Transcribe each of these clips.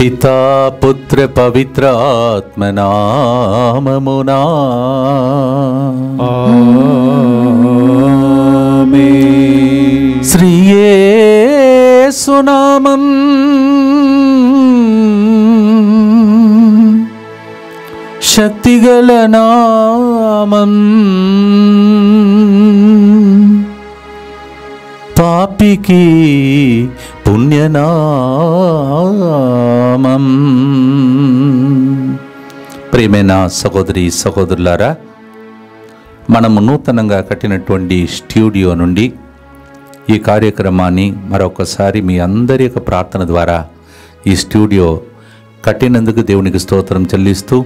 పితా పుత్ర పవిత్ర ఆత్మనామమునా ఆమేన్. శ్రీ యేసు నామం శక్తిగల నామం, పాపికి పుణ్యనామం. ప్రియమైన సహోదరి సహోదరులారా, మనము నూతనంగా కట్టినటువంటి స్టూడియో నుండి ఈ కార్యక్రమాన్ని మరొకసారి మీ అందరి యొక్క ప్రార్థన ద్వారా ఈ స్టూడియో కట్టినందుకు దేవునికి స్తోత్రం చెల్లిస్తూ,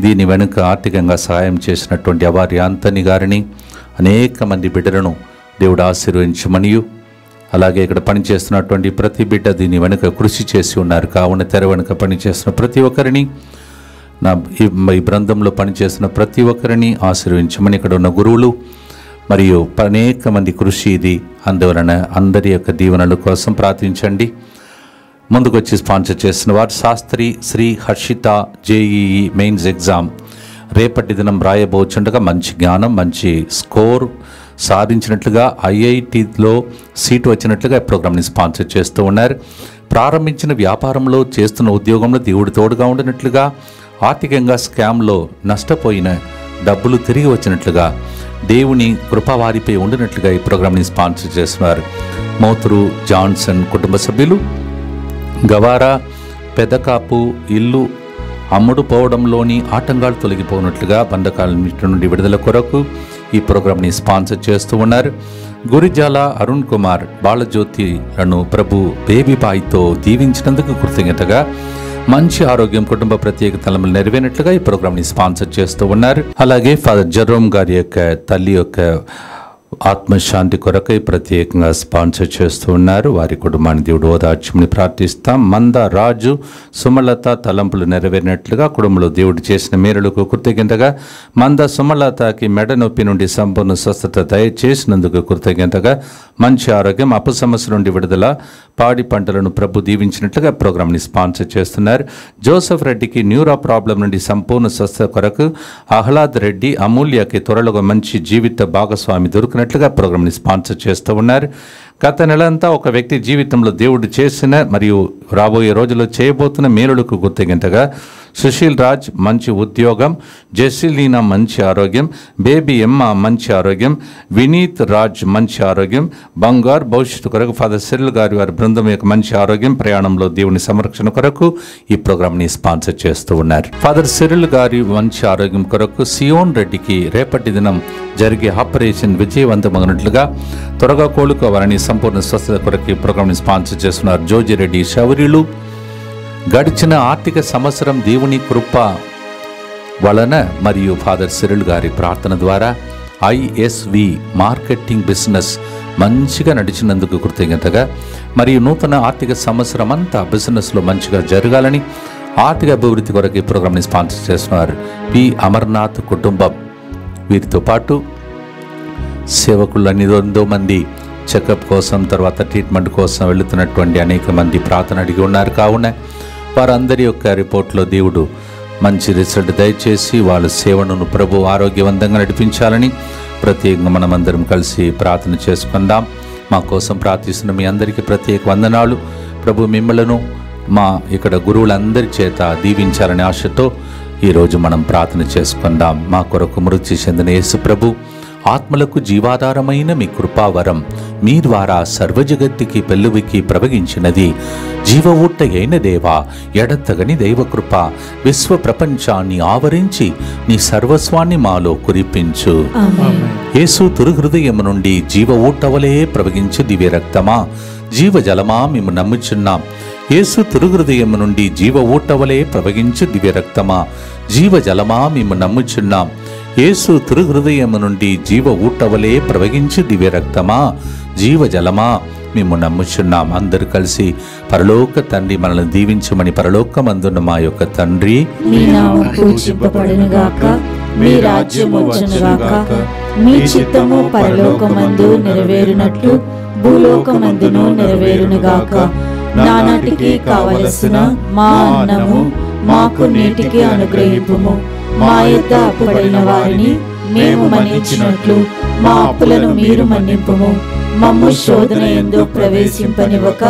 దీని వెనుక ఆర్థికంగా సహాయం చేసినటువంటి అవారి ఆంతని గారిని, అనేక మంది బిడ్డలను దేవుడు ఆశీర్వదించమనియు, అలాగే ఇక్కడ పనిచేస్తున్నటువంటి ప్రతి బిడ్డ దీని వెనుక కృషి చేసి ఉన్నారు కావున తెర వెనుక పనిచేస్తున్న ప్రతి ఒక్కరిని, ఈ బృందంలో పనిచేస్తున్న ప్రతి ఒక్కరిని ఆశీర్వదించమని, ఇక్కడ ఉన్న గురువులు మరియు అనేక మంది కృషి ఇది, అందువలన అందరి యొక్క దీవెనల కోసం ప్రార్థించండి. ముందుకు వచ్చి స్పాన్సర్ చేసిన వారు Shastri Sri Harshita JEE Mains exam రేపటి దినం రాయబోచుండగా మంచి జ్ఞానం, మంచి స్కోర్ సాధించినట్లుగా, ఐఐటిలో సీటు వచ్చినట్లుగా ఈ ప్రోగ్రామ్ని స్పాన్సర్ చేస్తూ ఉన్నారు. ప్రారంభించిన వ్యాపారంలో, చేస్తున్న ఉద్యోగంలో దేవుడు తోడుగా ఉండినట్లుగా, ఆర్థికంగా స్కామ్లో నష్టపోయిన డబ్బులు తిరిగి వచ్చినట్లుగా, దేవుని కృప వారిపై ఉండినట్లుగా ఈ ప్రోగ్రామ్ని స్పాన్సర్ చేస్తున్నారు. మోతురు జాన్సన్ కుటుంబ సభ్యులు, గవారా పెదకాపు ఇల్లు అమ్ముడు పోవడంలోని ఆటంకాలు తొలగిపోయినట్లుగా, బంధకాల నుండి విడుదల కొరకు ఈ ప్రోగ్రామ్ని స్పాన్సర్ చేస్తూ ఉన్నారు. గురిజాల అరుణ్ కుమార్ బాలజ్యోతిలను ప్రభు బేబీ బాయ్తో దీవించినందుకు కృతజ్ఞతగా, మంచి ఆరోగ్యం, కుటుంబ ప్రత్యేక తలములు నెరవేరినట్లుగా ఈ ప్రోగ్రామ్ని స్పాన్సర్ చేస్తూ ఉన్నారు. అలాగే ఫాదర్ జెరోమ్ గారి యొక్క తల్లి యొక్క ఆత్మశాంతి కొరకై ప్రత్యేకంగా స్పాన్సర్ చేస్తూ ఉన్నారు. వారి కుటుంబాన్ని దేవుడు ఓదార్చమని ప్రార్థిస్తాం. మంద రాజు సుమలత తలంపులు నెరవేరినట్లుగా, కుటుంబంలో దేవుడు చేసిన మేలులకు కృతజ్ఞతగా, మంద సుమలతకి మెడ నొప్పి నుండి సంపూర్ణ స్వస్థత దయచేసినందుకు కృతజ్ఞతగా, మంచి ఆరోగ్యం, అప్పు సమస్య నుండి విడుదల, పాడి పంటలను ప్రభు దీవించినట్లుగా ప్రోగ్రామ్ని స్పాన్సర్ చేస్తున్నారు. జోసెఫ్ రెడ్డికి న్యూరో ప్రాబ్లం నుండి సంపూర్ణ స్వస్థత కొరకు, ఆహ్లాద్ రెడ్డి అమూల్యకి త్వరలో మంచి జీవిత భాగస్వామి దొరికినట్లుగా ప్రోగ్రామ్ని స్పాన్సర్ చేస్తూ ఉన్నారు. గత నెలంతా ఒక వ్యక్తి జీవితంలో దేవుడు చేసిన మరియు రాబోయే రోజుల్లో చేయబోతున్న మేలులకు కృతజ్ఞతగా, సుశీల్ రాజ్ మంచి ఉద్యోగం, జెసిలీనా మంచి ఆరోగ్యం, బేబీ ఎమ్మ మంచి ఆరోగ్యం, వినీత్ రాజ్ మంచి ఆరోగ్యం, బంగార్ భవిష్యత్తు కొరకు ఫాదర్ సిరిల్ గారి వారి బృందం యొక్క మంచి ఆరోగ్యం, ప్రయాణంలో దేవుని సంరక్షణ కొరకు ఈ ప్రోగ్రామ్ని స్పాన్సర్ చేస్తూ ఉన్నారు. ఫాదర్ సిరిల్ గారి మంచి ఆరోగ్యం కొరకు సియోన్ రెడ్డికి రేపటి దినం జరిగే ఆపరేషన్ విజయవంతమగినట్లుగా, త్వరగా కోలుకోవాలని సంపూర్ణ స్వస్థత కొరకు ఈ ప్రోగ్రామ్ని స్పాన్సర్ చేస్తున్నారు. జోజిరెడ్డి శౌర్యులు గడిచిన ఆర్థిక సంవత్సరం దేవుని కృప వలన మరియు ఫాదర్ సిరిల్ గారి ప్రార్థన ద్వారా ఐఎస్వి మార్కెటింగ్ బిజినెస్ మంచిగా నడిచినందుకు కృతజ్ఞతగా, మరియు నూతన ఆర్థిక సంవత్సరం అంతా బిజినెస్లో మంచిగా జరగాలని, ఆర్థిక అభివృద్ధి కొరకు ఈ ప్రోగ్రామ్ని స్పాన్సర్ చేస్తున్నారు. పి అమర్నాథ్ కుటుంబం, వీరితో పాటు సేవకులు 800 మంది చెకప్ కోసం, తర్వాత ట్రీట్మెంట్ కోసం వెళుతున్నటువంటి అనేక మంది ప్రార్థన అడిగి ఉన్నారు. కావున వారందరి యొక్క రిపోర్ట్లో దేవుడు మంచి రిజల్ట్ దయచేసి వాళ్ళ సేవను ప్రభు ఆరోగ్యవంతంగా నడిపించాలని ప్రత్యేకంగా మనమందరం కలిసి ప్రార్థన చేసుకుందాం. మా కోసం ప్రార్థిస్తున్న మీ అందరికీ ప్రత్యేక వందనాలు. ప్రభు మిమ్మలను మా ఇక్కడ గురువులందరి చేత దీవించాలనే ఆశతో ఈరోజు మనం ప్రార్థన చేసుకుందాం. మా కొరకు మృతి చెందిన యేసు ప్రభు ఆత్మలకు జీవాధారమైన మీ కృపావరం మీ ద్వారా సర్వజగత్తుకి పెళ్ళువికి ప్రవగించినది. జీవ ఊట అయిన దేవా, ఎడతగని దైవకృప విశ్వ ప్రపంచాన్ని ఆవరించి నీ సర్వస్వాన్ని మాలో కురిపించు. యేసు తురుహృదయము నుండి జీవ ఊటవలే ప్రవగించు దివ్య రక్తమా, జీవజలమా మేము నమ్ముచున్నాం. యేసు తురుహృదయము నుండి జీవ ఊటవలే ప్రవగించు దివ్య రక్తమా, జీవజలమా మేము నమ్ముచున్నాం. యేసు తిరుహృదయము నుండి జీవ ఊటవలే ప్రవగించు దివ్య రక్తమా, జీవజలమా మేము నమ్ముచున్నాం. అందరూ కలిసి పరలోక తండ్రి మనల్ని దీవించమని, పరలోకమందున్న మా యొక్క తండ్రి, మీ నామము పూజింపబడును గాక, మీ రాజ్యము వచ్చును గాక, మీ చిత్తము పరలోకమందు నెరవేరునట్లు భూలోకమందును నెరవేరును గాక. నానాటికి కావలసిన మా అన్నము మాకు నేటికి అనుగ్రహింపుము. మా యొద్ద అప్పుబడిన వారిని మేము మన్నించినట్లు మా అప్పులను మీరు మన్నింపుము. మమ్ము శోధన యందు ప్రవేశింపనివ్వక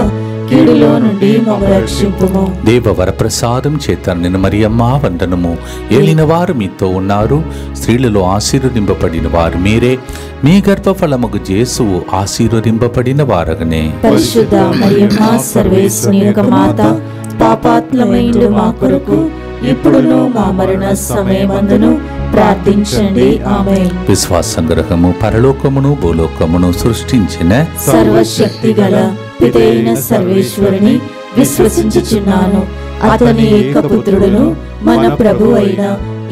కీడులో నుండి మమ్ము రక్షింపుము. దేవ వరప్రసాదం చేత నిన్న మరియమ్మ వందనము. ఏలిన వారు మీతో ఉన్నారు, స్త్రీలలో ఆశీర్వదింపబడిన వారు మీరే. మీ గర్భఫలముగు యేసువు ఆశీర్వదింపబడిన వారగనే. పరిశుద్ధ మరియమ్మ సర్వేశ్వరుని యొక్క మాత, పాపాత్ములైన మా కొరకు ఇప్పుడును మా మరణ సమయమందును ప్రార్థించండి. ఆమేన్. విశ్వాస సంగ్రహము. పరలోకమును భూలోకమును సృష్టించిన సర్వశక్తి గల పితైన సర్వేశ్వరుని విశ్వసించుచున్నాను. అతని ఏకపుత్రుడును మన ప్రభు అయిన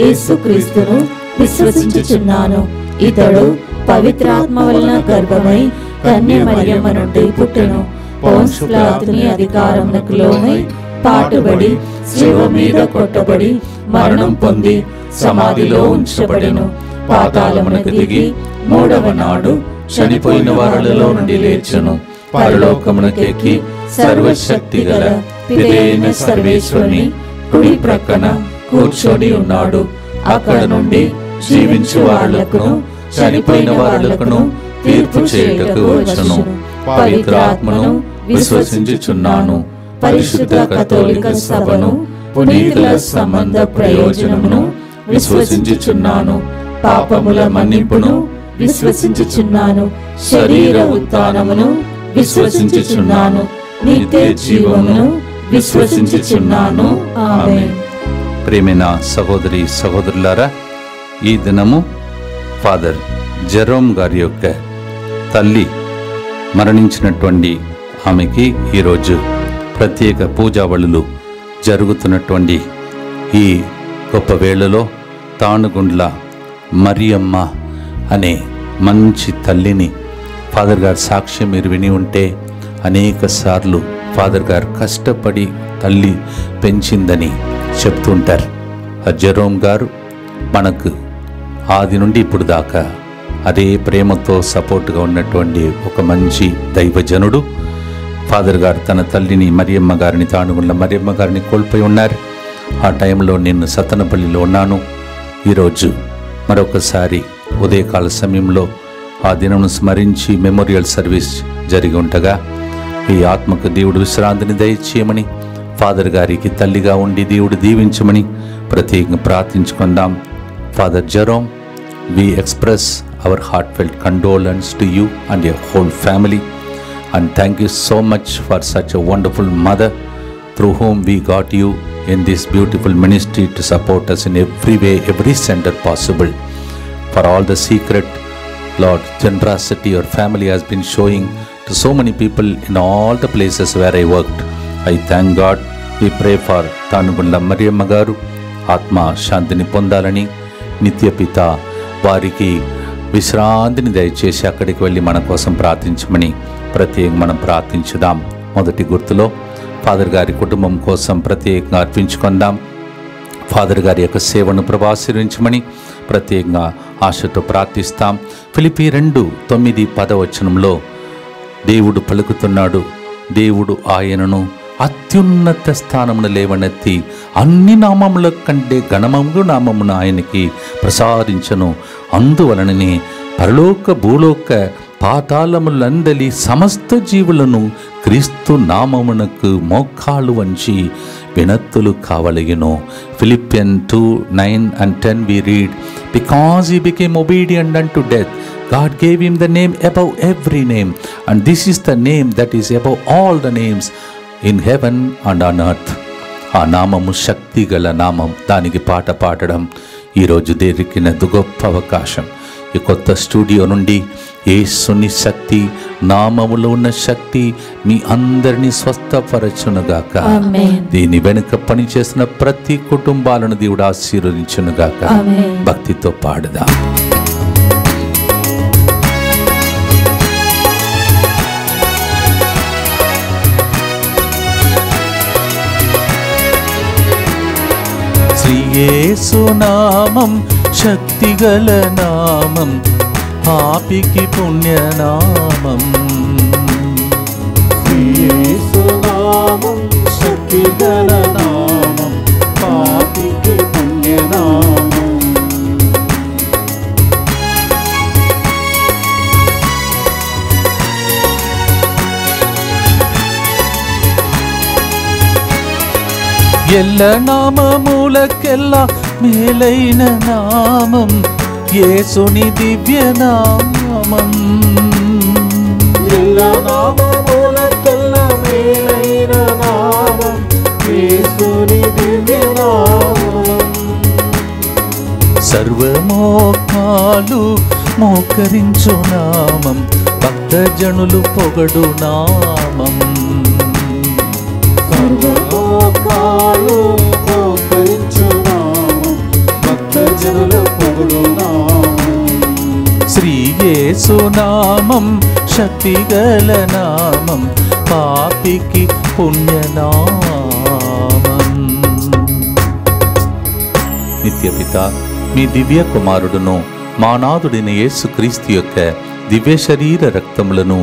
యేసుక్రీస్తును విశ్వసించుచున్నాను. ఇతడు పవిత్రాత్మ వలన గర్భమై కన్య మరియమ్మ నుండి పుట్టెను. పొంసు పిలాతుని అధికారమునకు లోనై పాటుబడి శిలువ మీద కొట్టబడి మరణం పొంది సమాధిలో ఉంచబడెను. పాతాళమునకు దిగి మూడవ నాడు చనిపోయిన వారిలో నుండి లేచెను. పరలోకమునకెక్కి సర్వశక్తి గల పితైన సర్వేశ్వరుని కుడి ప్రక్కన కూర్చొని ఉన్నాడు. అక్కడ నుండి జీవించు వారులకును చనిపోయిన వారులకును తీర్పు చేయుటకు వచ్చును. పవిత్రాత్మను విశ్వసించుచున్నాను. పరిశుద్ధ కథోలిక సభను, పునీతుల సంబంధ ప్రయోజనమును విశ్వసించుచున్నాను. పాపముల మన్నింపును విశ్వసించుచున్నాను. శరీర ఉత్థానమును విశ్వసించుచున్నాను. నిత్య జీవమును విశ్వసించుచున్నాను. ఆమేన్. ప్రేమైన సహోదరి సహోదరులారా, ఈ దినము ఫాదర్ జెరోమ్ గారి యొక్క తల్లి మరణించినటువంటి ఆమెకి ఈరోజు ప్రత్యేక పూజావళులు జరుగుతున్నటువంటి ఈ గొప్ప వేళలో తానుగుండ్ల మరియమ్మ అనే మంచి తల్లిని ఫాదర్ గారు సాక్ష్యం మీరు విని ఉంటే అనేక సార్లు ఫాదర్ గారు కష్టపడి తల్లి పెంచిందని చెప్తుంటారు. ఆ జెరోమ్ గారు మనకు ఆది నుండి ఇప్పుడు దాకా అదే ప్రేమతో సపోర్ట్గా ఉన్నటువంటి ఒక మంచి దైవజనుడు. ఫాదర్ గారు తన తల్లిని మరియమ్మ గారిని, తానుగుండ్ల మరియమ్మ గారిని కోల్పోయి ఉన్నారు. ఆ టైంలో నేను సత్తనపల్లిలో ఉన్నాను. ఈరోజు మరొకసారి ఉదయకాల సమయంలో ఆ దినమును స్మరించి మెమోరియల్ సర్వీస్ జరిగి ఉండగా ఈ ఆత్మకు దేవుడు విశ్రాంతిని దయచేయమని, ఫాదర్ గారికి తల్లిగా ఉండి దేవుడు దీవించమని ప్రత్యేకంగా ప్రార్థించుకుందాం. Father Jerome, we express our heartfelt condolence to you and your whole family, and thank you so much for such a wonderful mother through whom we got you in this beautiful ministry to support us in every way, every center possible. For all the secret, Lord, generosity your family has been showing to so many people in all the places where I worked. I thank God. We pray for Tanugundla Mariyamma గారు ఆత్మ శాంతిని పొందాలని, నిత్య పిత వారికి విశ్రాంతిని దయచేసి అక్కడికి వెళ్ళి మన కోసం ప్రార్థించమని ప్రత్యేకంగా మనం ప్రార్థించుదాం. మొదటి గుర్తులో ఫాదర్ గారి కుటుంబం కోసం ప్రత్యేకంగా అర్పించుకుందాం. ఫాదర్ గారి యొక్క సేవను ప్రభావించమని ప్రత్యేకంగా ఆశతో ప్రార్థిస్తాం. ఫిలిప్పీ 2:9-10 దేవుడు పలుకుతున్నాడు, దేవుడు ఆయనను అత్యున్నత స్థానమున లేవనెత్తి అన్ని నామముల కంటే ఘనమగు నామమున ఆయనకి ప్రసాదించను. అందువలననే పరలోక భూలోక పాతాళములందలి సమస్త జీవులను క్రీస్తు నామమునకు మోకాళ్ళు వంచి వినత్తులు కావలయును. Philippians 2:9 and 10 we read, because he became obedient unto death, God gave him the name above every name, and this is the name that is above all the names in heaven and on earth. ఆ నామము శక్తి గల నామం. దానికి పాట పాడడం ఈరోజు దొరికిన గొప్ప అవకాశం. ఈ కొత్త స్టూడియో నుండి యేసుని శక్తి, నామములో ఉన్న శక్తి మీ అందరినీ స్వస్థపరచునుగాక. దీని వెనుక పనిచేసిన ప్రతి కుటుంబాలను దేవుడు ఆశీర్వదించునుగాక. భక్తితో పాడదాం. యేసు నామం శక్తిగల నామం, పాపికి పుణ్యనామం. యేసు నామం శక్తిగల నామం, పాపికి పుణ్యనామం. ఎల్ల నామములకెల్ల మేలైన నామం యేసుని దివ్య నామం. ఎల్ల నామములకెల్ల మేలైన నామం యేసుని దివ్య నామం. సర్వమోకాలు మోకరించు నామం, భక్తజనులు పొగడు నామం. సర్వలోకాలు మోకరించు నామం, భక్తజనుల పొగడు నామం. శ్రీ యేసు నామం శక్తిగల నామం, పాపికి పుణ్యనామం. నిత్యపిత మీ దివ్య కుమారుడును మా నాథుడైన యేసుక్రీస్తు యొక్క దివ్య శరీర రక్తములను,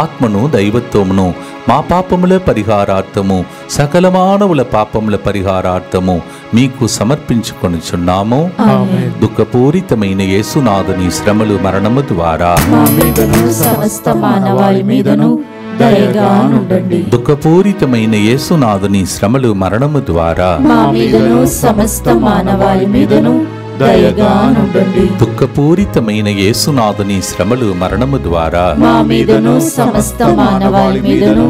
ఆత్మను, దైవత్వమును మా పాపముల పరిహారార్థము, సకల మానవుల పాపముల పరిహారార్థము మీకు సమర్పించుకొనుచున్నాము. దుఃఖపూరితమైన యేసునాథుని శ్రమలు, మరణము ద్వారా సమస్త మానవాళి మీదను దయగా నుండండి. దుఃఖపూరితమైన యేసునాథుని శ్రమలు, మరణము ద్వారా మా మీదను సమస్త మానవాళి మీదను దయగా నుండండి. దుఃఖపూరితమైన యేసునాథుని శ్రమలు, మరణము ద్వారా మా మీదను సమస్త మానవాళి మీదను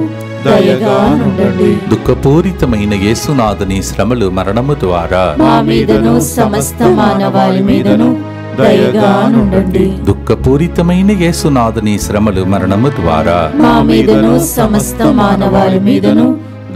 దయగా నుండండి. దుఃఖపూరితమైన యేసునాథుని శ్రమలు, మరణము ద్వారా మా మీదను సమస్త మానవాళి మీదను దయగా నుండండి. దుఃఖపూరితమైన యేసునాథుని శ్రమలు, మరణము ద్వారా మా మీదను సమస్త మానవాళి మీదను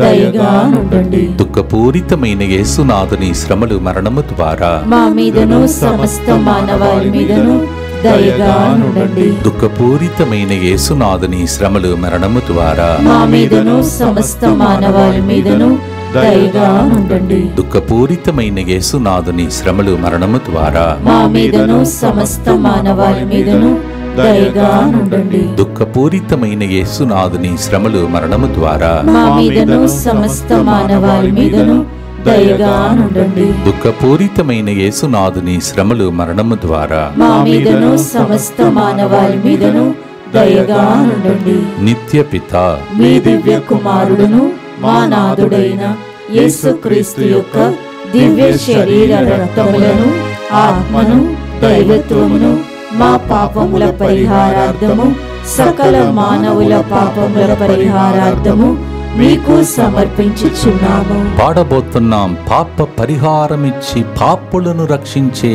దయగా నుండండి. దుఃఖపూరితమైన యేసునాథుని శ్రమలు, మరణము ద్వారా మా మీదను సమస్త మానవాళి మీదను దయగా నుండండి. దుఃఖపూరితమైన యేసునాథుని శ్రమలు, మరణము ద్వారా మా మీదను సమస్త మానవాళి మీదను దయగా నుండండి. దుఃఖపూరితమైన యేసునాథుని శ్రమలు, మరణము ద్వారా మా మీదను సమస్త మానవాళి మీదను దయగా నుండండి. దుఃఖపూరితమైన యేసునాథుని శ్రమలు, మరణము ద్వారా మా మీదను సమస్త మానవాళి మీదను దయగా నుండండి. దుఃఖపూరితమైన యేసునాథుని శ్రమలు, మరణము ద్వారా మా మీదను సమస్త మానవాళి మీదను దయగా నుండండి. నిత్య పిత మీ దివ్య కుమారుడును మా నాథుడైన యేసుక్రీస్తు యొక్క దివ్య శరీర రక్తములను, ఆత్మను, దైవత్వమును మా పాపముల పరిహారార్థము, సకల మానవుల పాపముల పరిహారార్థము మీకు సమర్పించుచున్నాము. పాడబోతున్నాం. పాప పరిహారమిచ్చి పాపులను రక్షించే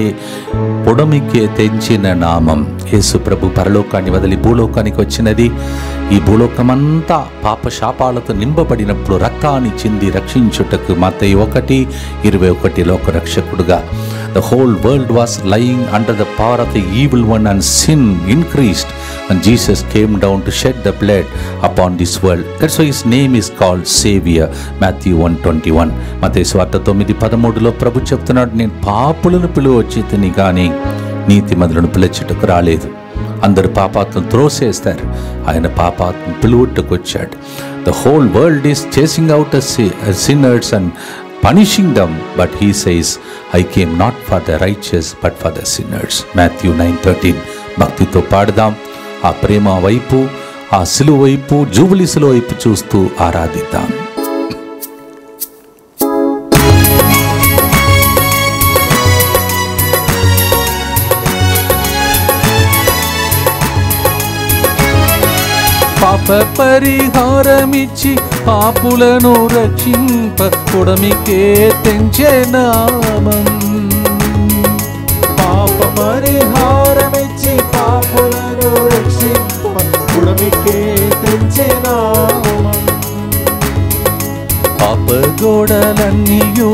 పొడమికే తెంచిన నామం. యేసు ప్రభు పరలోకాన్ని వదిలి భూలోకానికి వచ్చినది ఈ భూలోకమంతా పాప శాపాలతో నింపబడినప్పుడు రక్తాన్ని చింది రక్షించుటకు. మత్తయి 1:21 లోక రక్షకుడుగా. The whole world was lying under the power of the evil one and sin increased and Jesus came down to shed the blood upon this world. That's why his name is called Savior. Matthew 1:21. మత్తయి సువార్త 9:13 ప్రభు చెప్తున్నాడు, నేను పాపులను పిలువచ్చి కానీ నీతిమంతులను పిలుచుటకు రాలేదు. అందరు పాపాత్మను త్రోసేస్తారు, ఆయన పాపాత్మను పిలువుటకు వచ్చాడు. The whole world is chasing out sinners and punishing them, but he says, I came not for the righteous but for the sinners. Matthew 9:13. భక్తితో పాడదాం. ఆ ప్రేమ వైపు, ఆ సిలువ వైపు, జూబిలీ సిలువ వైపు చూస్తూ ఆరాధిద్దాం. పాప పరిహారమిచ్చి పాపులను రక్షింప పొడమికే తెంచే నామం. పాప పరిహారమిచ్చి పాపులను రక్షింప పొడమికే తెంచే నామం. పాప గోడలన్నీయు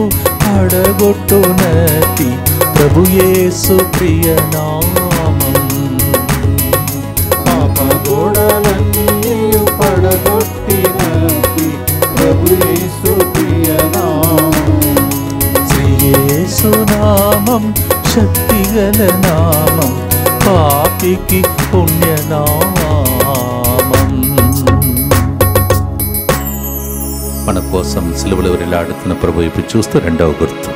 అడగొట్టునతి ప్రభు యేసు ప్రియ నామం. పాప గోడలన్నీ పడగొట్టినది ప్రభు యేసు ప్రియ నామం. శ్రీ యేసు నామం శక్తిగల నామం, పాపికి పుణ్యనామం. మన కోసం సిలువలో వేలాడుతున్న ప్రభు వైపు చూస్తూ రెండవ గుర్తు.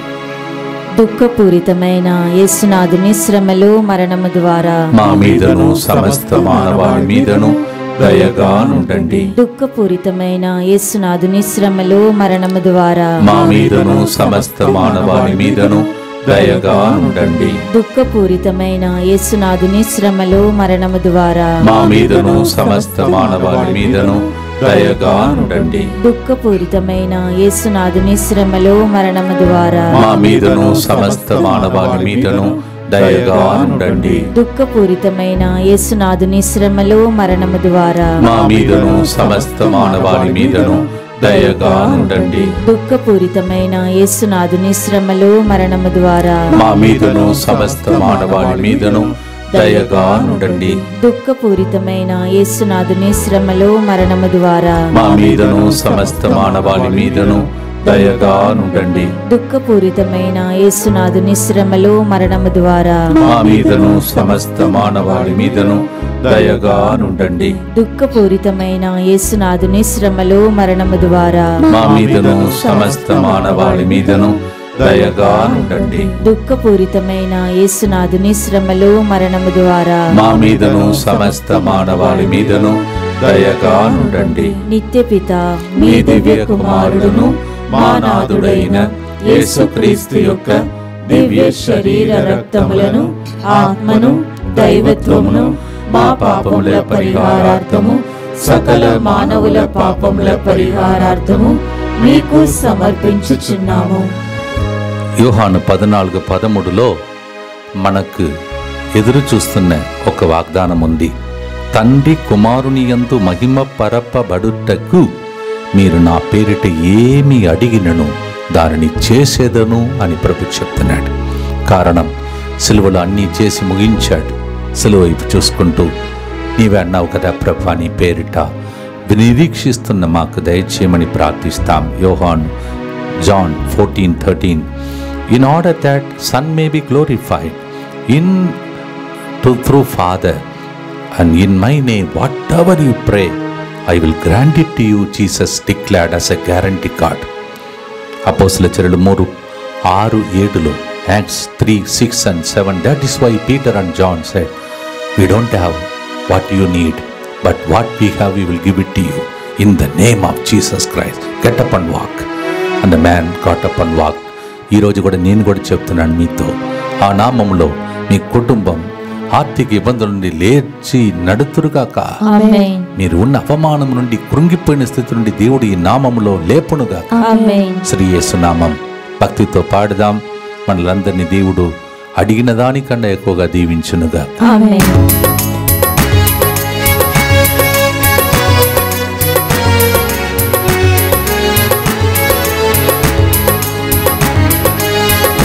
దుఃఖపూరితమైన యేసునాథుని శ్రమలు మరణము ద్వారా మా మీదను సమస్త మానవాళి మీదను దయగా నుండండి. దుఃఖపూరితమైన యేసునాథుని శ్రమలు మరణము ద్వారా మా మీదను సమస్త మానవాళి మీదను దయగా నుండండి. దుఃఖపూరితమైన యేసునాథుని శ్రమలు మరణము ద్వారా మా మీదను సమస్త మానవాళి మీదను దయగా నుండండి. దుఃఖపూరితమైన యేసునాథుని శ్రమలు మరణము ద్వారా మా మీదను సమస్త మానవాళి మీదను దయగా నుండండి. దుఃఖపూరితమైన యేసునాథుని శ్రమలు మరణము ద్వారా మా మీదను సమస్త మానవాళి మీదను దయగా నుండండి. దుఃఖపూరితమైన యేసునాథుని శ్రమలు మరణము ద్వారా మా మీదను సమస్త మానవాళి మీదను దయగా నుండండి. దుఃఖపూరితమైన యేసునాథుని శ్రమలు మరణము ద్వారా మా మీదను సమస్త మానవాళి మీదను దయగా నుండండి. దుఃఖపూరితమైన యేసునాథుని శ్రమలు మరణము ద్వారా మా మీదను సమస్త మానవాళి మీదను దయగా నుండండి. దుఃఖపూరితమైన యేసునాథుని శ్రమలు మరణము ద్వారా మా మీదను సమస్త మానవాళి మీదను దయగా నుండండి. దుఃఖపూరితమైన యేసునాథుని శ్రమలు మరణము ద్వారా మా మీదను సమస్త మానవాళి మీదను దయగా నుండండి. నిత్యపిత మీ దివ్య కుమారుడును మా నాథుడైన యేసుక్రీస్తు యొక్క దివ్య శరీర రక్తములను ఆత్మను దైవత్వమును మా పాపముల పరిహారార్థము సకల మానవుల పాపముల పరిహారార్థము మీకు సమర్పించుచున్నాము. యోహాను 14:13 మనకు ఎదురు చూస్తున్న ఒక వాగ్దానం ఉంది. తండ్రి కుమారుని యందు మహిమ పరపబడుటకు మీరు నా పేరిట ఏమి అడిగినను దానిని చేసేదను అని ప్రభు చెప్తున్నాడు. కారణం, సిలువలో అన్నీ చేసి ముగించాడు. సిలువ వైపు చూసుకుంటూ నీవే అన్నావు కదా ప్రభా, నీ పేరిట నిరీక్షిస్తున్న మాకు దయచేయమని ప్రార్థిస్తాం. యోహాను John 14:13 In order that Son may be glorified through Father, and in my name whatever you pray I will grant it to you, Jesus declared as a guarantee card. అపోస్తలుల చర్యలు 3:6-7 Acts 3:6 and 7. That is why Peter and John said, we don't have what you need, but what we have we will give it to you in the name of Jesus Christ. Get up and walk. And the man got up and walked. ఈరోజు కూడా నేను కూడా చెప్తున్నాను మీతో, ఆ నామములో మీ కుటుంబం ఆర్థిక ఇబ్బందుల నుండి లేచి నడుతురుగాక. ఆమేన్. మీరు ఉన్న అవమానం నుండి కృంగిపోయిన స్థితి నుండి దేవుడు ఈ నామములో లేపునుగా. ఆమేన్. శ్రీ యేసు నామం భక్తితో పాడుదాం. మనలందరినీ దేవుడు అడిగిన దానికన్నా ఎక్కువగా దీవించునుగా. ఆమేన్.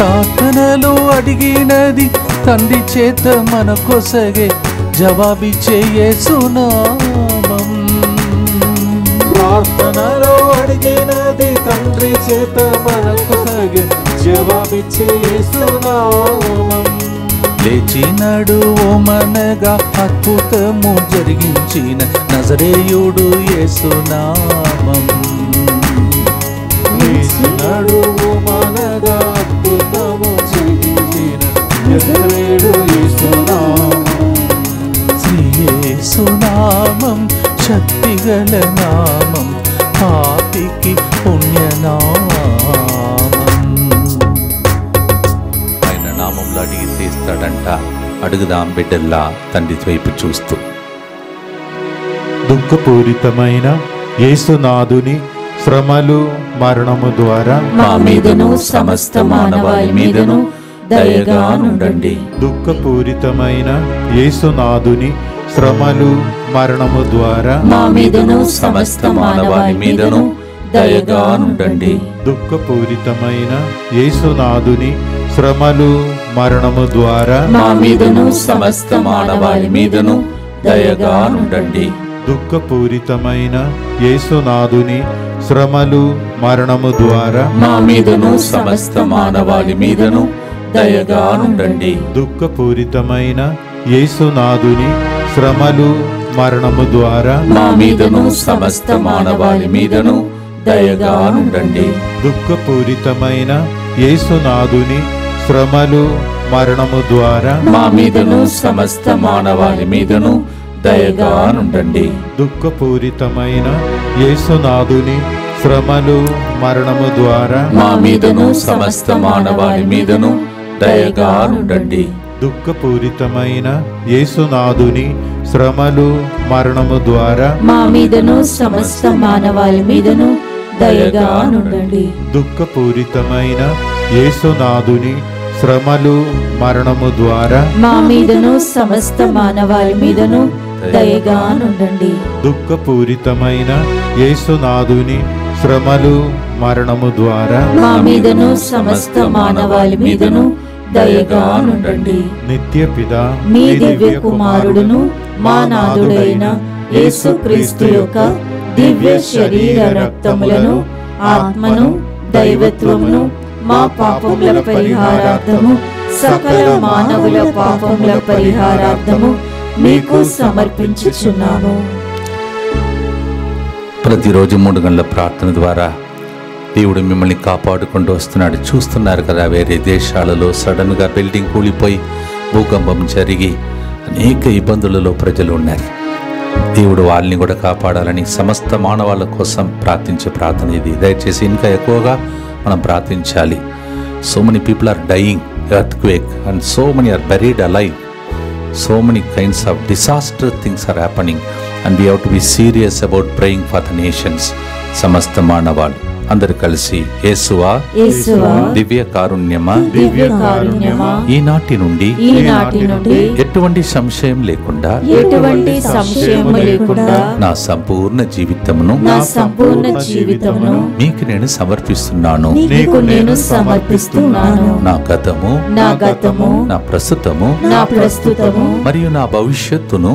ప్రార్థనలో అడిగినది తండ్రి చేత మన కొసగే జవాబిచ్చే యేసు నామం. ప్రార్థనలో అడిగినది తండ్రి చేత మనకు సగే జవాబిచ్చే యేసు నామం. లేచినాడు ఓ మనగా అద్భుతము జరిగించిన నజరేయుడు యేసు నామం. లేచినాడు మనగా అద్భుతము జరిగించిన నజరేయుడు యేసు నామం. శ్రీ యేసు నామం శక్తిగల నామం, పాపికి పుణ్యనామం. ఆయన నామంలో అడిగితే ఇస్తాడంట. అడుగుదాం బిడ్డల్లా తండ్రి వైపు చూస్తూ. దుఃఖపూరితమైన యేసునాథుని శ్రమలు మరణము ద్వారా మా మీదను సమస్త మానవాళి మీదను దయగా నుండండి. దుఃఖపూరితమైన యేసునాథుని శ్రమలు మరణము ద్వారా మా మీదను సమస్త మానవాళి మీదను దయగా నుండండి. దుఃఖపూరితమైన యేసునాథుని శ్రమలు మరణము ద్వారా మా మీదను సమస్త మానవాళి మీదను దయగా నుండండి. దుఃఖపూరితమైన యేసునాథుని శ్రమలు మరణము ద్వారా మా మీదను సమస్త మానవాళి మీదను దయగా నుండండి. దుఃఖపూరితమైన యేసునాథుని శ్రమలు మరణము ద్వారా మా మీదను సమస్త మానవాళి మీదను దయగా నుండండి. దుఃఖపూరితమైన యేసునాథుని శ్రమలు మరణము ద్వారా మా మీదను సమస్త మానవాళి మీదను దయగా నుండండి. దుఃఖపూరితమైన యేసునాథుని శ్రమలు మరణము ద్వారా మా మీదను సమస్త మానవాళి మీదను దయగా నుండండి. దుఃఖపూరితమైన యేసునాథుని శ్రమలు మరణము ద్వారా మా మీదను సమస్త మానవాళి మీదను దయగా నుండండి. దుఃఖపూరితమైన యేసునాథుని శ్రమలు మరణము ద్వారా మా మీదను సమస్త మానవాళి మీదను దయగా నుండండి. దుఃఖపూరితమైన యేసునాథుని శ్రమలు మరణము ద్వారా మా మీదను సమస్త మానవాళి మీదను దయగా నుండండి. నిత్య పితా మీ దివ్య కుమారుడును మా నాథుడైన యేసుక్రీస్తు యొక్క దివ్య శరీర రక్తములను ఆత్మను దైవత్వమును మా పాపముల పరిహారార్థము సకల మానవుల పాపముల పరిహారార్థము మీకు సమర్పించుచున్నాము. ప్రతిరోజు 3 గంటల ప్రార్థన ద్వారా దేవుడు మిమ్మల్ని కాపాడుకుంటూ వస్తున్నాడు. చూస్తున్నారు కదా, వేరే దేశాలలో సడన్గా బిల్డింగ్ కూలిపోయి భూకంపం జరిగి అనేక ఇబ్బందులలో ప్రజలు ఉన్నారు. దేవుడు వాళ్ళని కూడా కాపాడాలని సమస్త మానవాళ్ళ కోసం ప్రార్థించే ప్రార్థన ఇది. దయచేసి ఇంకా ఎక్కువగా మనం ప్రార్థించాలి. So many people are dying, earthquake, and so many are buried alive. So many kinds of disaster things are happening, and we have to be serious about praying for the nations. సమస్త మానవాళ్ళు అందరు కలిసి యేసువా యేసువా దివ్య కారుణ్యమా దివ్య కారుణ్యమా ఈనాటి నుండి ఎటువంటి సంశయం లేకుండా నా సంపూర్ణ జీవితమును నీకు నేను సమర్పిస్తున్నాను. నా గతము నా ప్రస్తుతము మరియు నా భవిష్యత్తును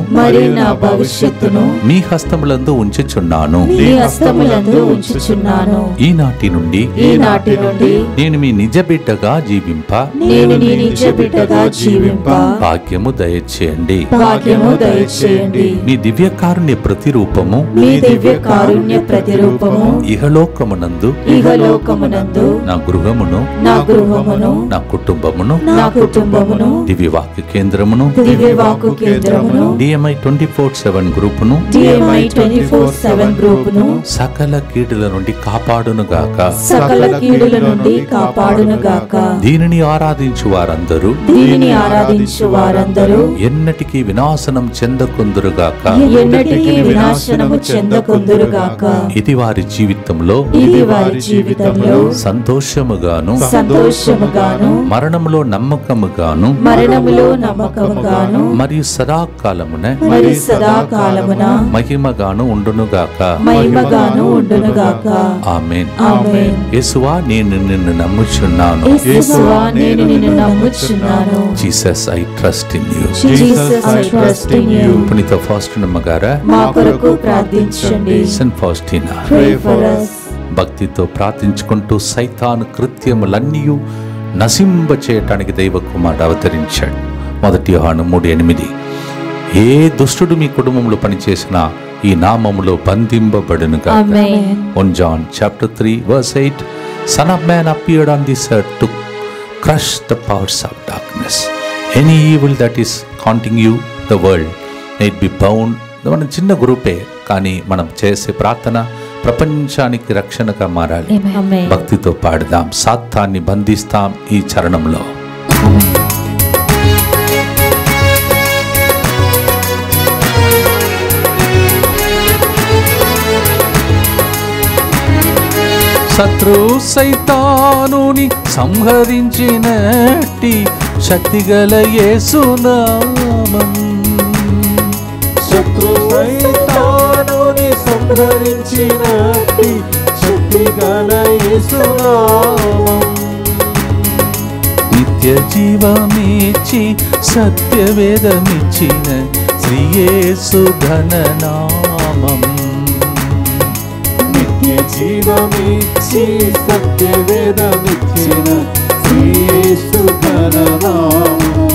నీ హస్తములందు ఉంచుచున్నాను. ఈనాటి నుండి నేను మీ నిజ బిడ్డగా జీవింప భాగ్యము దయచేయండి. మీ దివ్య కారుణ్య ప్రతిరూపము ఇహలోకమునందు నా గృహమును నా కుటుంబమును దివ్యవాక్య కేంద్రమును DMI 24/7 గ్రూపును సకల కీడుల నుండి కాపాడునుగాక. దీనిని ఆరాధించు వారందరూ ఎన్నటికీ వినాశనం చెందకుందురుగాక. ఇది వారి జీవితంలో సంతోషముగాను మరణములో నమ్మకముగాను మరియు సదాకాలమున మహిమగాను ఉండునుగాక. ఆమేన్. యేసువా నేను నిన్ను నమ్ముచున్నాను. Jesus I trust in you. పునీత ఫాస్టినా గారా మా కొరకు ప్రార్థించండి. సెయింట్ ఫాస్టినా భక్తితో ప్రార్థించుకుంటూ సైతాను కృత్యములన్నీ నశింప చేయటానికి దైవ కుమారుడు అవతరించాడు. 1 యోహాను 3:8 ఏ దుష్టుడు మీ కుటుంబంలో పనిచేసినా ఈ నామములో బంధింపబడునుగా. 1 John 3:8 Son of Man appeared on this earth to crush the powers of darkness. Any evil that is haunting you, the world, may it be bound. మన చిన్న గ్రూపే, కానీ మనం చేసే ప్రార్థన ప్రపంచానికి రక్షణగా మారాలి. భక్తితో పాడుదాం, సాతాన్ని బంధిస్తాం ఈ చరణంలో. శత్రు సైతానుని సంహరించినట్టి శక్తిగల యేసునామం. శత్రు సైతానుని సంహరించినట్టి శక్తిగల యేసునామం. నిత్య జీవమిచ్చి సత్యవేదమిచ్చిన శ్రీ యేసు ఘననామం. జీవమిచ్చి సత్యవేదమిచ్చిన శ్రీ యేసు ఘననామం.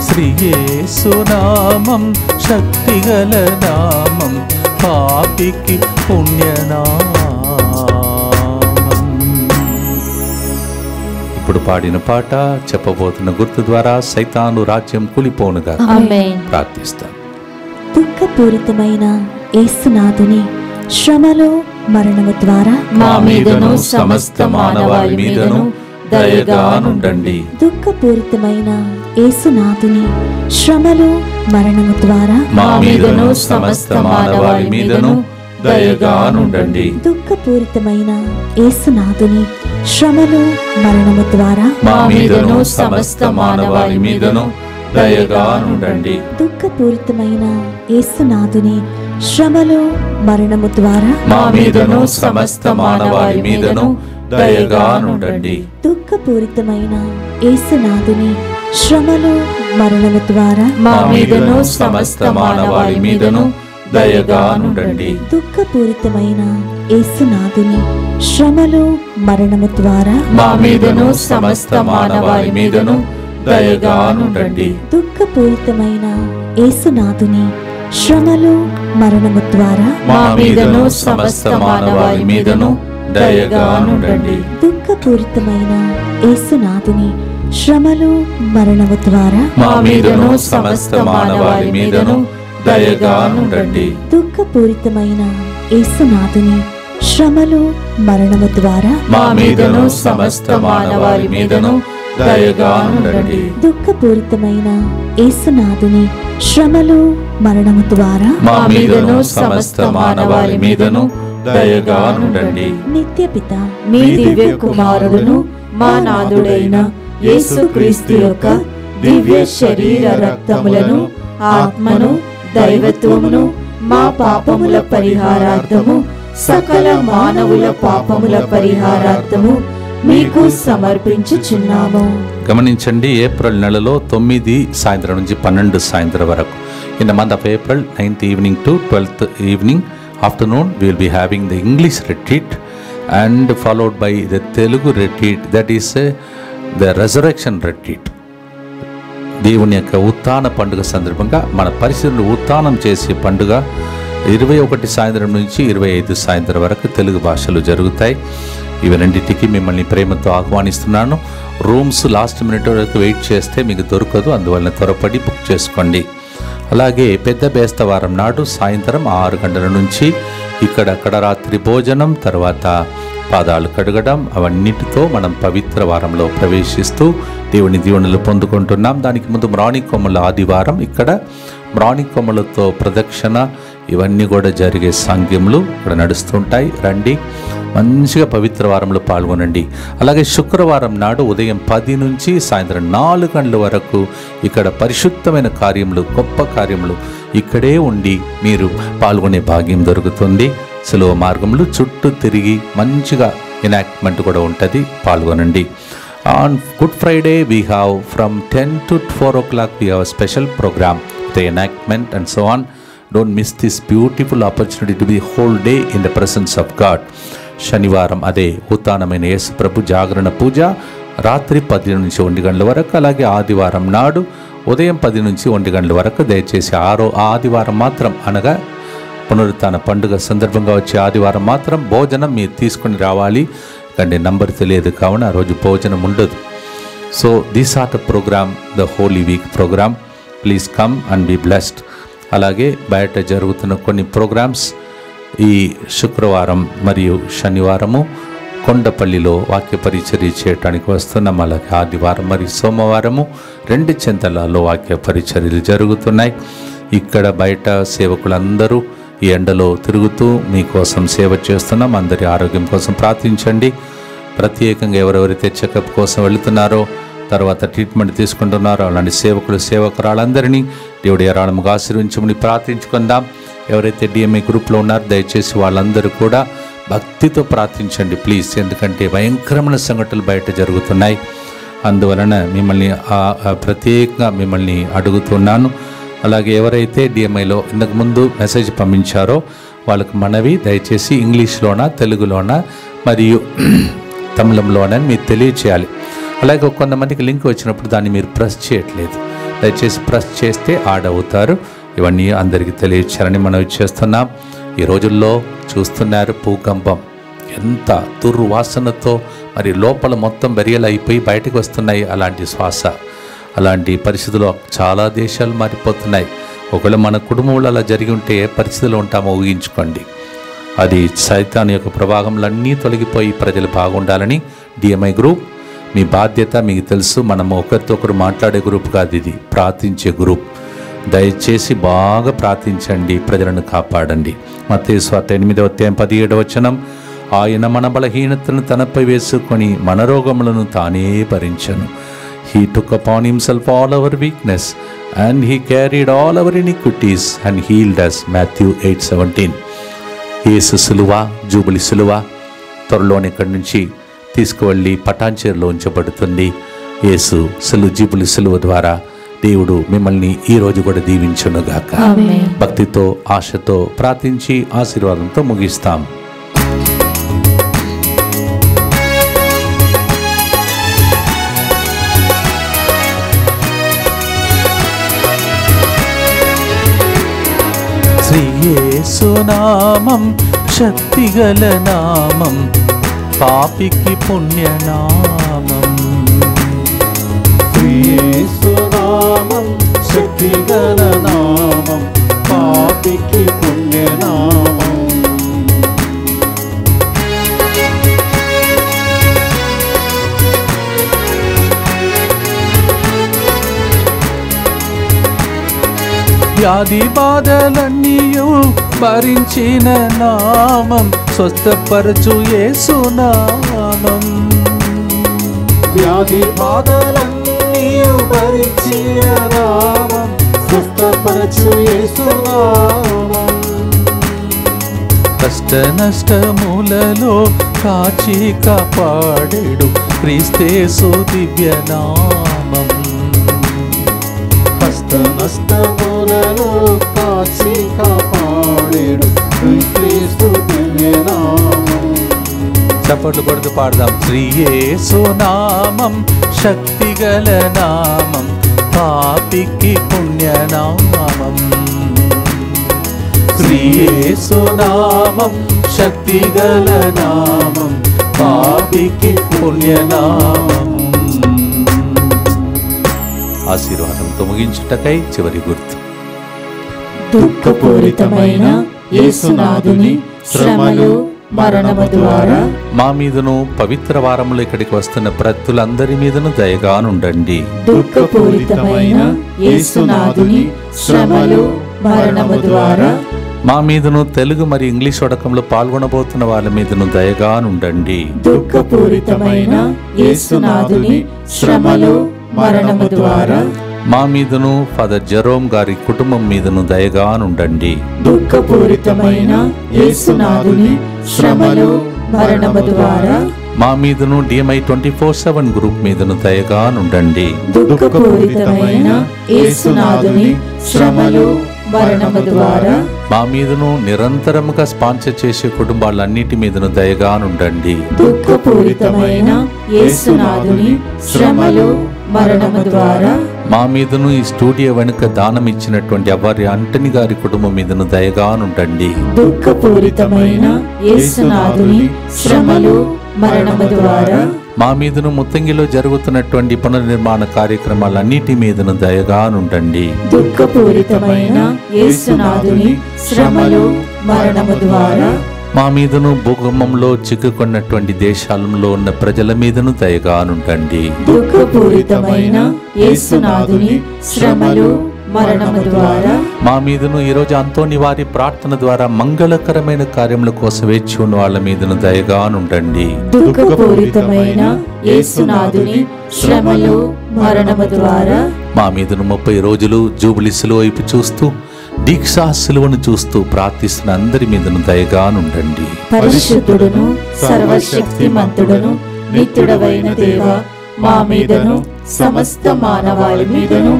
శ్రీ యేసు నామం శక్తిగల నామం, పాపికి పుణ్యనామం. ఇప్పుడు పాడిన పాట చెప్పబోతున్న గుర్తు ద్వారా సైతాను రాజ్యం కూలిపోనుగా ఆమేన్. ప్రార్థిస్తాం. దుఃఖపూరితమైన యేసునాథుని శ్రమలు మరణము ద్వారా మా మీదను సమస్త మానవాళి మీదను దయగా నుండండి. దుఃఖపూరితమైన యేసునాథుని శ్రమలు మరణము ద్వారా మా మీదను సమస్త మానవాళి మీదను దయగా నుండండి. దుఃఖపూరితమైన యేసునాథుని శ్రమలు మరణము ద్వారా మా మీదను సమస్త మానవాళి మీదను దయగా నుండండి. దుఃఖపూరితమైన యేసునాథుని శ్రమలు మరణము ద్వారా మా మీదను సమస్త మానవాళి మీదను దయగా నుండండి. దుఃఖపూరితమైన యేసునాథుని శ్రమలు మరణము ద్వారా మా మీదను సమస్త మానవాళి మీదను దయగా నుండండి. దుఃఖపూరితమైన యేసునాథుని శ్రమలు మరణము ద్వారా మా మీదను సమస్త మానవాళి మీదను దయగా నుండండి. దుఃఖపూరితమైన యేసునాథుని శ్రమలు మరణము ద్వారా మా మీదను సమస్త మానవాళి మీదను దయగా నుండండి. దుఃఖపూరితమైన యేసునాథుని శ్రమలు మరణము ద్వారా మా మీదను సమస్త మానవాళి మీదను దయగా నుండండి. దుఃఖపూరితమైన యేసునాథుని శ్రమలు మరణము ద్వారా మా మీదను సమస్త మానవాళి మీదను దయగా నుండండి. దుఃఖపూరితమైన యేసునాథుని శ్రమలు మరణము ద్వారా మా మీదను సమస్త మానవాళి మీదను దయగా నుండండి. నిత్యపిత మీ దివ్య కుమారుడును మా నాథుడైన యేసుక్రీస్తు యొక్క దివ్య శరీర రక్తములను ఆత్మను దైవత్వమును మా పాపముల పరిహారార్థము సకల మానవుల పాపముల పరిహారార్థము మీకు సమర్పించుచున్నాము. గమనించండి, ఏప్రిల్ నెలలో 9 సాయంత్రం నుంచి 12 సాయంత్రం వరకు. In the month of April 9th evening to 12th evening afternoon we will be having the English retreat and followed by the Telugu retreat, that is the resurrection retreat. దేవుని యొక్క ఉత్థాన పండుగ సందర్భంగా మన పరిస్థితులను ఉత్థానం చేసే పండుగ 21 సాయంత్రం నుంచి 25 సాయంత్రం వరకు తెలుగు భాషలో జరుగుతాయి. ఇవి రెండింటికి మిమ్మల్ని ప్రేమతో ఆహ్వానిస్తున్నాను. రూమ్స్ లాస్ట్ మినిట్ వరకు వెయిట్ చేస్తే మీకు దొరకదు, అందువల్ల త్వరపడి బుక్ చేసుకోండి. అలాగే పెద్ద బేస్తవారం నాడు సాయంత్రం 6 గంటల నుంచి ఇక్కడక్కడ రాత్రి భోజనం, తర్వాత పాదాలు కడగడం, అవన్నిటితో మనం పవిత్ర వారంలో ప్రవేశిస్తూ దేవుని దీవెనలు పొందుకుంటున్నాం. దానికి ముందు మ్రాణి కొమ్మల ఆదివారం, ఇక్కడ మ్రాణి కొమ్మలతో ప్రదక్షిణ, ఇవన్నీ కూడా జరిగే సాంగ్యములు ఇక్కడ నడుస్తుంటాయి. రండి, మంచిగా పవిత్ర వారంలో పాల్గొనండి. అలాగే శుక్రవారం నాడు ఉదయం 10 నుంచి సాయంత్రం 4 గంటల వరకు ఇక్కడ పరిశుద్ధమైన కార్యములు, గొప్ప కార్యములు ఇక్కడే ఉండి మీరు పాల్గొనే భాగ్యం దొరుకుతుంది. సులువ మార్గములు చుట్టూ తిరిగి మంచిగా ఎనాక్ట్మెంట్ కూడా ఉంటుంది, పాల్గొనండి. On good Friday we have from 10 to 4 o'clock we have a special program, the enactment and so on. Don't miss this beautiful opportunity to be whole day in the presence of God. శనివారం అదే ఉత్థానమైన యేసు ప్రభు జాగరణ పూజ రాత్రి 10 నుంచి 1 గంటల వరకు. అలాగే ఆదివారం నాడు ఉదయం 10 నుంచి 1 గంటల వరకు. దయచేసి ఆదివారం మాత్రం, అనగా పునరుత్థాన పండుగ సందర్భంగా వచ్చే ఆదివారం మాత్రం భోజనం మీరు తీసుకుని రావాలి. కానీ నంబర్ తెలియదు కావున ఆ రోజు భోజనం ఉండదు. So this are the program, the Holy Week program. Please come and be blessed. అలాగే బయట జరుగుతున్న కొన్ని ప్రోగ్రామ్స్ ఈ శుక్రవారం మరియు శనివారము కొండపల్లిలో వాక్య పరిచర్య చేయడానికి వస్తున్నాం. అలాగే ఆదివారం మరియు సోమవారము 2 చెంతలలో వాక్య పరిచర్యలు జరుగుతున్నాయి. ఇక్కడ బయట సేవకులందరూ ఈ ఎండలో తిరుగుతూ మీకోసం సేవ చేస్తున్నాం. అందరి ఆరోగ్యం కోసం ప్రార్థించండి. ప్రత్యేకంగా ఎవరెవరైతే చెకప్ కోసం వెళుతున్నారో, తర్వాత ట్రీట్మెంట్ తీసుకుంటున్నారో అలాంటి సేవకులు, సేవకురాలందరినీ దేవుడి ఏరాళముగా ఆశీర్వించమని ప్రార్థించుకుందాం. ఎవరైతే డిఎంఐ గ్రూప్లో ఉన్నారో దయచేసి వాళ్ళందరూ కూడా భక్తితో ప్రార్థించండి ప్లీజ్. ఎందుకంటే భయంకరమైన సంఘటనలు బయట జరుగుతున్నాయి. అందువలన మిమ్మల్ని ప్రత్యేకంగా మిమ్మల్ని అడుగుతున్నాను. అలాగే ఎవరైతే డిఎంఐలో ఇంతకుముందు మెసేజ్ పంపించారో వాళ్ళకు మనవి, దయచేసి ఇంగ్లీష్లోనా, తెలుగులోనా మరియు తమిళంలోనని మీరు తెలియచేయాలి. అలాగే కొంతమందికి లింక్ వచ్చినప్పుడు దాన్ని మీరు ప్రెస్ చేయట్లేదు, దయచేసి ప్రెస్ చేస్తే యాడ్ అవుతారు. ఇవన్నీ అందరికీ తెలియచేయాలని మనం చేస్తున్నాం. ఈ రోజుల్లో చూస్తున్నారు భూకంపం ఎంత దుర్వాసనతో మరి లోపల మొత్తం బెరియలు అయిపోయి బయటకు వస్తున్నాయి అలాంటి శ్వాస. అలాంటి పరిస్థితుల్లో చాలా దేశాలు మారిపోతున్నాయి. ఒకవేళ మన కుటుంబంలో అలా జరిగి ఉంటే ఏ పరిస్థితుల్లో ఉంటామో ఊహించుకోండి. అది సైతాన్ యొక్క ప్రభావంలో అన్నీ తొలగిపోయి ప్రజలు బాగుండాలని డిఎంఐ గ్రూప్ మీ బాధ్యత మీకు తెలుసు. మనము ఒకరితో ఒకరు మాట్లాడే గ్రూప్ కాదు, ఇది ప్రార్థించే గ్రూప్. దయచేసి బాగా ప్రార్థించండి, ప్రజలను కాపాడండి. మత్తయి సువార్త 8:17 ఆయన మన బలహీనతలను తనపై వేసుకొని మన రోగములను తానే భరించను. He took upon himself all our weakness and he carried all our iniquities and healed us. Matthew 8:17. యేసు సిలువ, జూబిలీ సిలువ త్వరలోని ఇక్కడి నుంచి తీసుకువెళ్ళి పటాన్చేరులో ఉంచబడుతుంది. యేసు జూబిలీ సిలువ ద్వారా దేవుడు మిమ్మల్ని ఈ రోజు కూడా దీవించునుగాక. భక్తితో ఆశతో ప్రార్థించి ఆశీర్వాదంతో ముగిస్తాం. శ్రీ యేసు నామం శక్తిగల నామం, పాపికి పుణ్యనామం. శ్రీ యేసు నామం శక్తిగల నామం, పాపికి పుణ్యనామం. వ్యాధి బాధలన్నీయు భరించిన నామం, స్వస్థపరచు యేసు నామం. వ్యాధి బాధలన్నీయు భరించిన నామం, స్వస్థపరచు యేసు నామం. కష్ట నష్టములలో కాచి కాపాడేడు క్రీస్తేసు దివ్య నామం. కష్ట నష్టములలో కాచి కాపాడేడు క్రీస్తు దివ్య నామం. చప్పట్లు కొడుతూ పాడదాం. శ్రీ యేసు నామం శక్తిగల నామం, పాపికి పుణ్యనామం. శ్రీ యేసు నామం శక్తిగల నామం, పాపికి పుణ్యనామం. ఆశీర్వాదంతో ముగించుటకై చివరి గుర్తు. దుఃఖపూరితమైన యేసునాథుని శ్రమలు మరణము ద్వారా మా మీదను పవిత్ర వారములు ఇక్కడికి వస్తున్న ప్రతులందరి మీదను దయగానుండండి. దుఃఖపూరితమైన యేసునాథుని శ్రమలు మరణము ద్వారా మా మీదను తెలుగు మరి ఇంగ్లీష్ వడకంలో పాల్గొనబోతున్న వాళ్ళ మీదను దయగానుండండి. దుఃఖపూరితమైన యేసునాథుని శ్రమలు మరణము ద్వారా మా మీదను ఫాదర్ జెరోమ్ గారి కుటుంబం మీదను దయగానుండండి. దుఃఖపూరితమైన యేసునాథుని శ్రమలు మరణము ద్వారా మా మీదను డిఎంఐ 24/7 గ్రూప్ మీదను దయగానుండండి. దుఃఖపూరితమైన యేసునాథుని శ్రమలు మరణము ద్వారా మా మీదను నిరంతరముగా స్పాన్సర్ చేసే కుటుంబాలన్నిటి మీదను దయగానుండండి. దుఃఖపూరితమైన యేసునాథుని శ్రమలు మరణము ద్వారా మా మీదను ఈ స్టూడియో వెనుక దానం ఇచ్చినటువంటి అవ్వారి అంటని గారి కుటుంబం మీదను దయగానుండండి. దుఃఖపూరితమైన యేసునాథుని శ్రమలు మరణము ద్వారా మా మీదను ముత్తంగిలో జరుగుతున్నటువంటి పునర్నిర్మాణ కార్యక్రమాలన్నిటి మీదను దయగానుండండి. దుఃఖపూరితమైన యేసునాథుని శ్రమలు మరణము ద్వారా మా మీదను భూకంపంలో చిక్కుకున్నటువంటి దేశాలలో ఉన్న ప్రజల మీదను దయగానుండండి. దుఃఖపూరితమైన యేసునాథుని శ్రమలు మరణము ద్వారా మా మీదను ఈరోజు అంతోని వారి ప్రార్థన ద్వారా మంగళకరమైన కార్యముల కోసం వేచి ఉన్న వాళ్ళ మీదను దయగానుండండి. దుఃఖపూరితమైన యేసునాథుని శ్రమలు మరణము ద్వారా మా మీదను 30 రోజులు జూబిలీ సిలువ వైపు చూస్తూ దీక్షా సిలువను చూస్తూ ప్రార్థిస్తున్న అందరి మీదను దయగానుండండి. పరిశుద్ధుడును సర్వశక్తిమంతుడును నిత్యుడవైన దేవా, మా మీదను సమస్త మానవాళి మీదను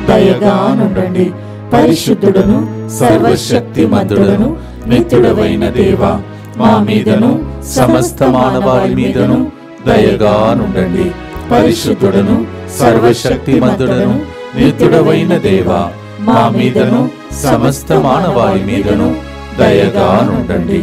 దయగానుండండి. పరిశుద్ధుడును సర్వశక్తిమంతుడును నిత్యుడవైన దేవా, మా మీదను సమస్త మానవాళి మీదను దయగానుండండి. పరిశుద్ధుడును సర్వశక్తిమంతుడును నిత్యుడవైన దేవా, మా మీదను సమస్త మానవాళి మీదను దయగానుండండి.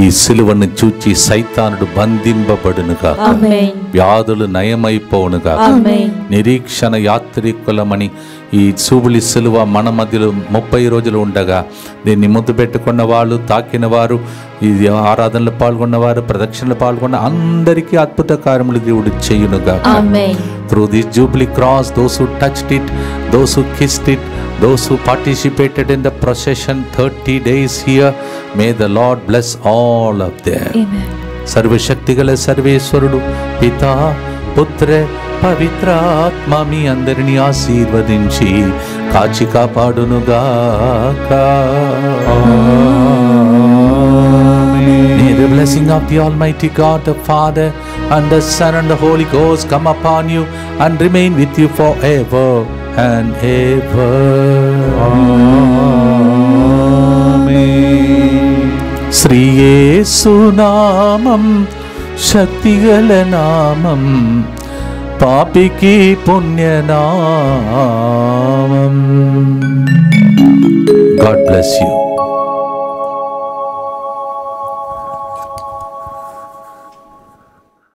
ఈ సిలువను చూచి సైతానుడు బంధింపబడునుగా, ఆమేన్ వ్యాధులు నయమైపోవునుగా. ఆమేన్ నిరీక్షణ యాత్రికులమని ఈ చూబులి సిలువ మన మధ్యలో 30 రోజులు ఉండగా దీన్ని ముద్దు పెట్టుకున్న వాళ్ళు, తాకిన వారు, ఈ ఆరాధనలో పాల్గొన్నవారు, ప్రదక్షిణలో పాల్గొన్న అందరికీ అద్భుత కార్యములు దేవుడు చేయునుగా. ఆమేన్ Through this Jubilee cross, those who touched it, those who kissed it, those who participated in the procession 30 days here, may the Lord bless all of them. Amen. సర్వశక్తిగల సర్వేశ్వరుడు పితా, పుత్ర, పవిత్ర ఆత్మ మీ అందరినీ ఆశీర్వదించి కాచి కాపాడునుగాక. May the blessing of the Almighty God, the Father, and the Son, and the Holy Ghost come upon you and remain with you forever and ever. Amen. Shri యేసు నామం శక్తిగల నామం, పాపికి పుణ్యనామం. God bless you.